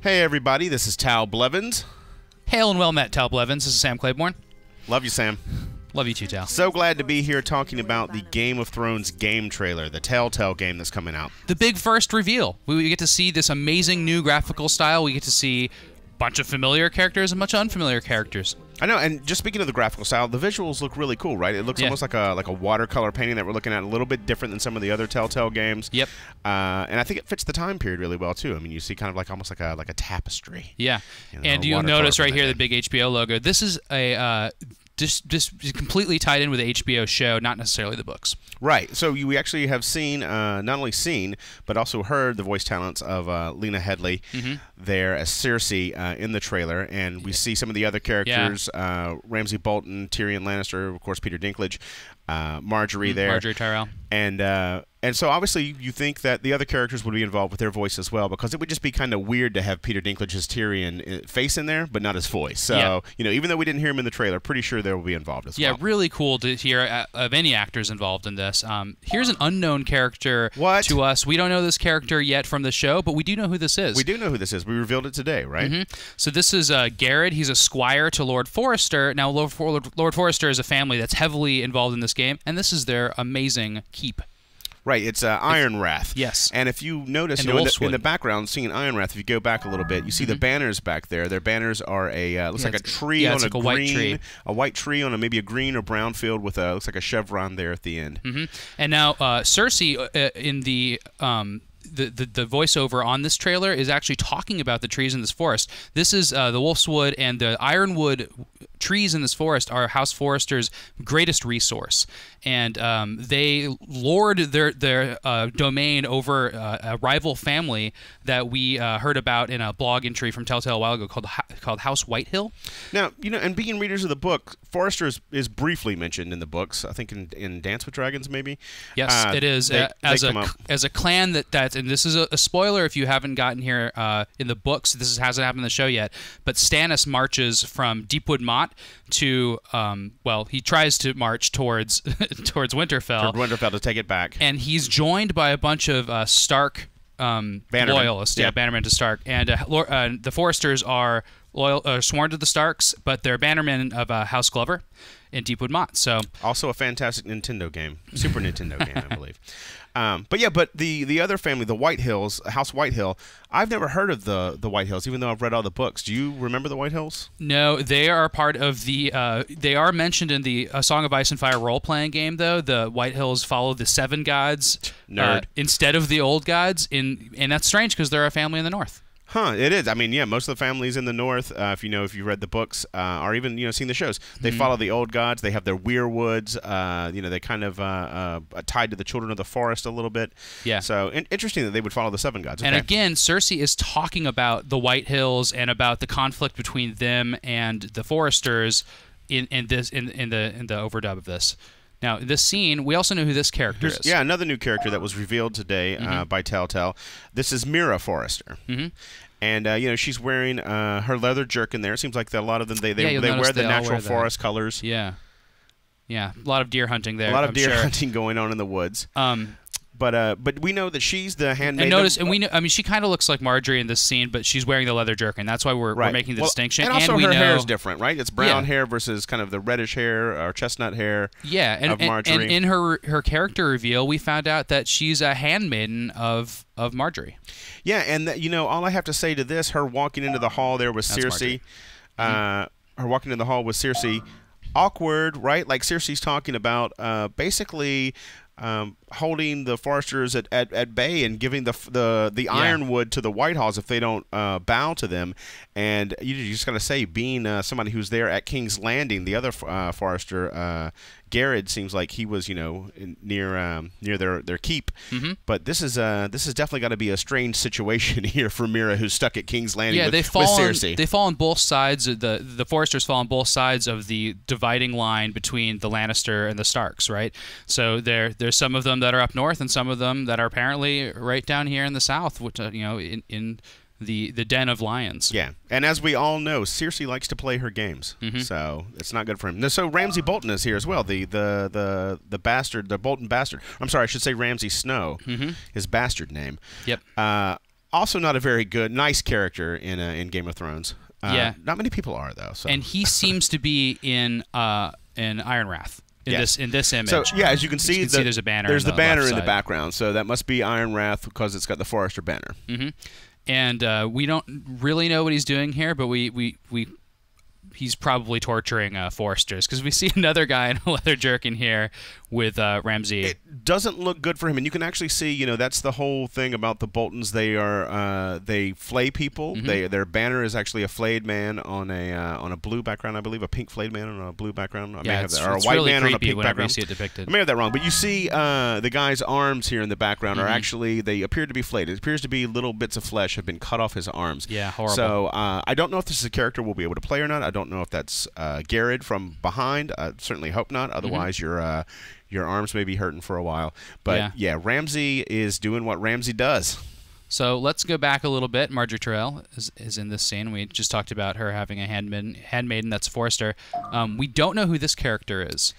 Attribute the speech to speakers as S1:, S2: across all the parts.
S1: Hey everybody, this is Tal Blevins.
S2: Hail and well met, Tal Blevins. This is Sam Claiborne.
S1: Love you, Sam.
S2: Love you too, Tal.
S1: So glad to be here talking about the Game of Thrones game trailer, the Telltale game that's coming out.
S2: The big first reveal. We get to see this amazing new graphical style. We get to see a bunch of familiar characters and a bunch of unfamiliar characters.
S1: I know, and just speaking of the graphical style, the visuals look really cool, right? It looks almost like a watercolor painting that we're looking at, a little bit different than some of the other Telltale games.
S2: Yep.
S1: And I think it fits the time period really well too. I mean, you see kind of like almost like a tapestry.
S2: Yeah.
S1: You know,
S2: and you'll notice right here the big HBO logo. This is a just completely tied in with the HBO show, not necessarily the books.
S1: Right. So we actually have seen, not only seen, but also heard the voice talents of Lena Headey there as Cersei in the trailer, and we see some of the other characters, Ramsay Bolton, Tyrion Lannister, of course Peter Dinklage, Marjorie there.
S2: Marjorie Tyrell.
S1: And so obviously you think that the other characters would be involved with their voice as well, because it would just be kind of weird to have Peter Dinklage's Tyrion face in there, but not his voice. So, you know, even though we didn't hear him in the trailer, pretty sure they will be involved as well.
S2: Yeah, really cool to hear of any actors involved in this. Here's an unknown character to us. We don't know this character yet from the show, but we do know who this is.
S1: We do know who this is. We revealed it today, right?
S2: So this is Garrett. He's a squire to Lord Forrester. Now, Lord Forrester is a family that's heavily involved in this game, and this is their amazing keep.
S1: Right, it's Iron-Wrath.
S2: Yes.
S1: And if you notice, in the background, seeing Iron-Wrath, if you go back a little bit, you see the banners back there. Their banners are looks like a tree on a green, a white tree on maybe a green or brown field with looks like a chevron there at the end.
S2: And now Cersei in the voiceover on this trailer is actually talking about the trees in this forest. This is the Wolfswood and the Ironwood trees in this forest are House Forrester's greatest resource, and they lord their domain over a rival family that we heard about in a blog entry from Telltale a while ago called House Whitehill.
S1: Now, you know, and being readers of the book, Forrester is briefly mentioned in the books. I think in Dance with Dragons, maybe.
S2: Yes, it is as a clan that and this is a spoiler if you haven't gotten here in the books. This hasn't happened in the show yet, but Stannis marches from Deepwood Mott to well, he tries to march towards Winterfell.
S1: Toward Winterfell to take it back,
S2: and he's joined by a bunch of Stark loyalists. Yeah, bannermen to Stark, and the Forresters are sworn to the Starks, but they're bannermen of House Glover in Deepwood Mott. So
S1: also a fantastic Nintendo game, Super Nintendo game, I believe. But yeah, but the other family, the Whitehills, House Whitehill, I've never heard of the Whitehills, even though I've read all the books. Do you remember the Whitehills? No, they are part of the. They are mentioned in the Song of Ice and Fire role-playing game, though. The Whitehills follow the Seven Gods instead of the Old Gods, and that's strange because they're a family in the North. Huh, it is. I mean, yeah, most of the families in the North, if you read the books, or even seen the shows, they follow the old gods. They have their weirwoods. They kind of tied to the children of the forest a little bit. Yeah. So interesting that they would follow the seven gods. Okay.
S2: And again, Cersei is talking about the Whitehills and about the conflict between them and the Foresters in the overdub of this. Now, in this scene, we also know who this character is.
S1: Yeah, another new character that was revealed today by Telltale. This is Mira Forrester. And, she's wearing her leather jerkin there. It seems like a lot of them, they wear the natural forest colors.
S2: Yeah. Yeah, a lot of deer hunting there.
S1: A lot of deer hunting going on in the woods. But we know that she's the handmaid.
S2: And we know. I mean, she kind of looks like Marjorie in this scene, but she's wearing the leather jerkin. That's why we're making the distinction.
S1: And also her hair is different, right? It's brown hair versus kind of the reddish hair or chestnut hair.
S2: Yeah, of Marjorie. And in her character reveal, we found out that she's a handmaiden of Marjorie.
S1: Yeah, and all I have to say to this, her walking into the hall there with Cersei, her walking into the hall with Cersei, awkward, right? Like Cersei's talking about basically. Holding the Forresters at bay and giving the Ironwood to the Whitehills if they don't bow to them, and you just gotta say, being somebody who's there at King's Landing, the other Forrester, Garrett seems like he was near their keep, but this is definitely got to be a strange situation here for Mira, who's stuck at King's Landing with Cersei.
S2: They fall on both sides. The Forresters fall on both sides of the dividing line between the Lannister and the Starks, right? So there's some of them that are up north and some of them that are apparently right down here in the south, which in the den of lions.
S1: Yeah, and as we all know, Cersei likes to play her games, so it's not good for him. So Ramsay Bolton is here as well, the bastard, the Bolton bastard. I'm sorry, I should say Ramsay Snow, his bastard name.
S2: Yep.
S1: Also, not a very nice character in Game of Thrones.
S2: Yeah.
S1: Not many people are though. So.
S2: And he seems to be in Iron Wrath. In this image.
S1: So yeah, as you can see,
S2: there's a banner.
S1: There's the banner in the
S2: side.
S1: background, so that must be Iron Wrath because it's got the Forrester banner.
S2: Mm-hmm. And we don't really know what he's doing here, but he's probably torturing Forresters, because we see another guy in a leather jerkin here with Ramsay.
S1: It doesn't look good for him, and you can actually see, that's the whole thing about the Boltons. They flay people.
S2: Mm-hmm.
S1: Their banner is actually a flayed man on a blue background, I believe, a pink flayed man on a blue background.
S2: It's
S1: or a white
S2: really
S1: man on a
S2: creepy
S1: pink
S2: whenever
S1: background.
S2: you see it depicted.
S1: I may have that wrong, but you see the guy's arms here in the background are
S2: Mm-hmm.
S1: actually, they appear to be flayed. It appears to be little bits of flesh have been cut off his arms.
S2: Yeah, horrible.
S1: So I don't know if this is a character we'll be able to play or not. I don't know if that's Garrett from behind. I certainly hope not. Otherwise, your arms may be hurting for a while. But yeah, Ramsay is doing what Ramsay does.
S2: So let's go back a little bit. Marjorie Terrell is in this scene. We just talked about her having a handmaiden. That's Forrester. We don't know who this character is.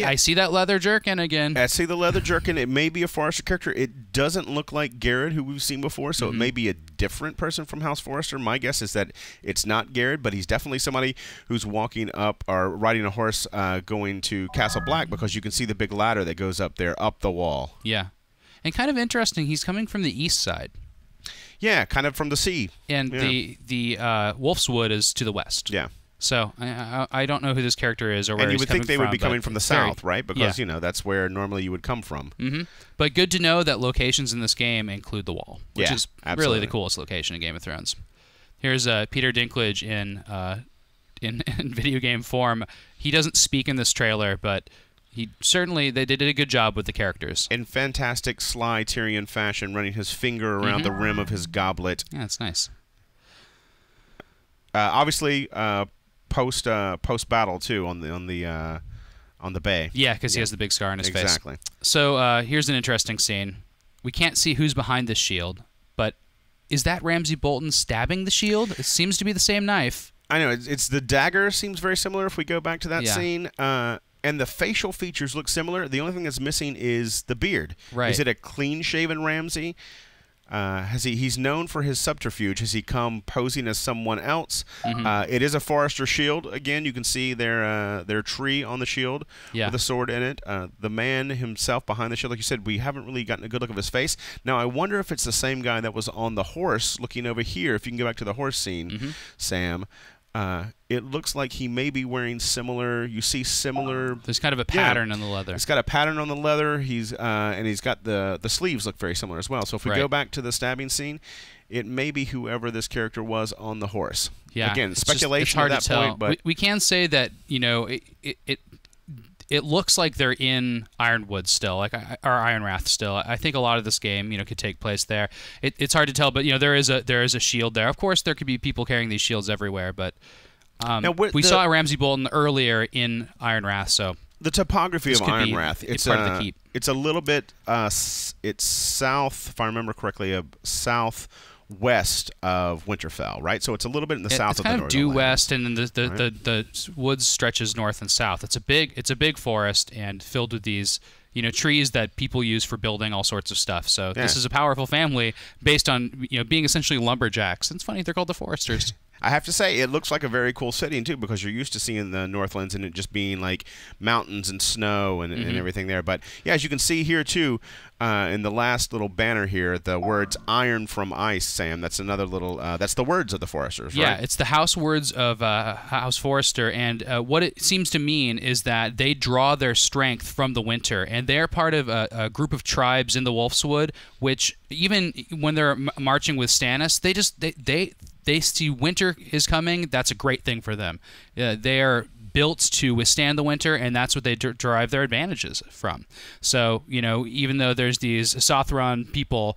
S2: I see that leather jerkin again.
S1: I see the leather jerkin. It may be a Forrester character. It doesn't look like Garrett, who we've seen before, so it may be a different person from House Forrester. My guess is that it's not Garrett, but he's definitely somebody who's walking up or riding a horse going to Castle Black, because you can see the big ladder that goes up there, up the wall.
S2: Yeah. And kind of interesting, he's coming from the east side.
S1: Yeah, kind of from the sea.
S2: And the Wolf's Wood is to the west.
S1: Yeah.
S2: So I don't know who this character is or where he's coming from.
S1: And you would think they would be coming from the south, right? Because,
S2: yeah.
S1: That's where normally you would come from.
S2: Mm-hmm. But good to know that locations in this game include the wall, which is really the coolest location in Game of Thrones. Here's Peter Dinklage in video game form. He doesn't speak in this trailer, but they did a good job with the characters.
S1: In fantastic sly Tyrion fashion, running his finger around the rim of his goblet.
S2: Yeah, it's nice.
S1: Obviously, post battle too on the bay.
S2: Yeah, because he has the big scar on his face.
S1: Exactly.
S2: So here's an interesting scene. We can't see who's behind this shield, but is that Ramsay Bolton stabbing the shield? It seems to be the same knife.
S1: I know it's the dagger seems very similar if we go back to that scene. And the facial features look similar. The only thing that's missing is the beard.
S2: Right.
S1: Is it a clean-shaven Ramsay? He's known for his subterfuge. Has he come posing as someone else? It is a Forrester shield. Again, you can see their tree on the shield with a sword in it. The man himself behind the shield, like you said, we haven't really gotten a good look of his face. Now, I wonder if it's the same guy that was on the horse looking over here. If you can go back to the horse scene, Sam. It looks like he may be wearing similar. You see similar.
S2: There's kind of a pattern on the leather.
S1: It's got a pattern on the leather. And he's got the sleeves look very similar as well. So if we go back to the stabbing scene, it may be whoever this character was on the horse.
S2: Yeah.
S1: Again, speculation
S2: it's hard
S1: at that
S2: to tell.
S1: point, but
S2: we can say that it looks like they're in Ironwood still, or Ironwrath still. I think a lot of this game, could take place there. It's hard to tell, but there is a shield there. Of course, there could be people carrying these shields everywhere, but we saw Ramsay Bolton earlier in Ironwrath, so
S1: the topography of Ironwrath, it's
S2: part of the keep.
S1: It's a little bit. It's south, if I remember correctly, southwest of Winterfell, right? So it's a little bit in the south of the Northern
S2: It's kind of due west, and then
S1: right?
S2: the woods stretches north and south. It's a big forest and filled with these trees that people use for building all sorts of stuff. So this is a powerful family based on being essentially lumberjacks. And it's funny they're called the Forresters.
S1: I have to say, it looks like a very cool setting, too, because you're used to seeing the Northlands and it just being like mountains and snow and everything there. But, yeah, as you can see here, too, in the last little banner here, the words iron from ice, Sam. That's another little, that's the words of the Foresters, right?
S2: Yeah, it's the house words of House Forrester. And what it seems to mean is that they draw their strength from the winter. And they're part of a group of tribes in the Wolf's Wood, which even when they're marching with Stannis, they see winter is coming. That's a great thing for them. They are built to withstand the winter, and that's what they derive their advantages from. So, even though there's these Sothron people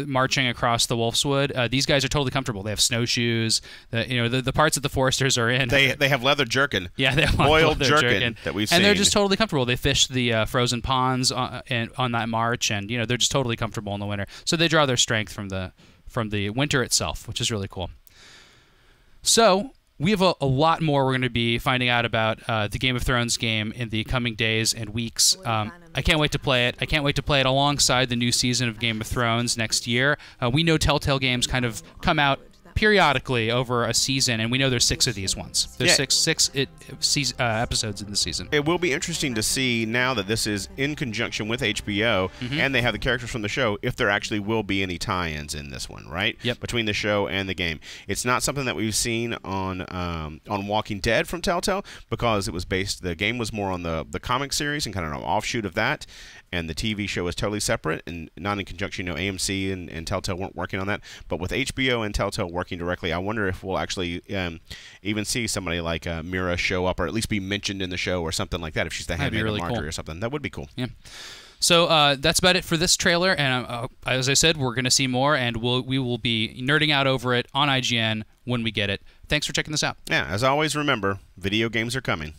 S2: marching across the Wolf's Wood, these guys are totally comfortable. They have snowshoes. The parts that the Foresters are in.
S1: They have leather jerkin.
S2: Yeah, they have
S1: boiled
S2: leather
S1: jerkin that we've seen.
S2: And they're just totally comfortable. They fish the frozen ponds on that march, and they're just totally comfortable in the winter. So they draw their strength from the winter itself, which is really cool. So we have a lot more we're going to be finding out about the Game of Thrones game in the coming days and weeks. I can't wait to play it. I can't wait to play it alongside the new season of Game of Thrones next year. We know Telltale games kind of come out periodically over a season, and we know there's 6 of these ones. There's six episodes in the season.
S1: It will be interesting to see now that this is in conjunction with HBO, and they have the characters from the show, if there actually will be any tie-ins in this one, right?
S2: Yep.
S1: Between the show and the game. It's not something that we've seen on Walking Dead from Telltale, because it was based. The game was more on the comic series and kind of an offshoot of that. And the TV show is totally separate and not in conjunction. AMC and Telltale weren't working on that. But with HBO and Telltale working directly, I wonder if we'll actually even see somebody like Mira show up, or at least be mentioned in the show or something like that, if she's the handmaid of Marjorie or something. That would be cool.
S2: Yeah. So that's about it for this trailer. And as I said, we're going to see more, and we will be nerding out over it on IGN when we get it. Thanks for checking this out.
S1: Yeah, as always, remember, video games are coming.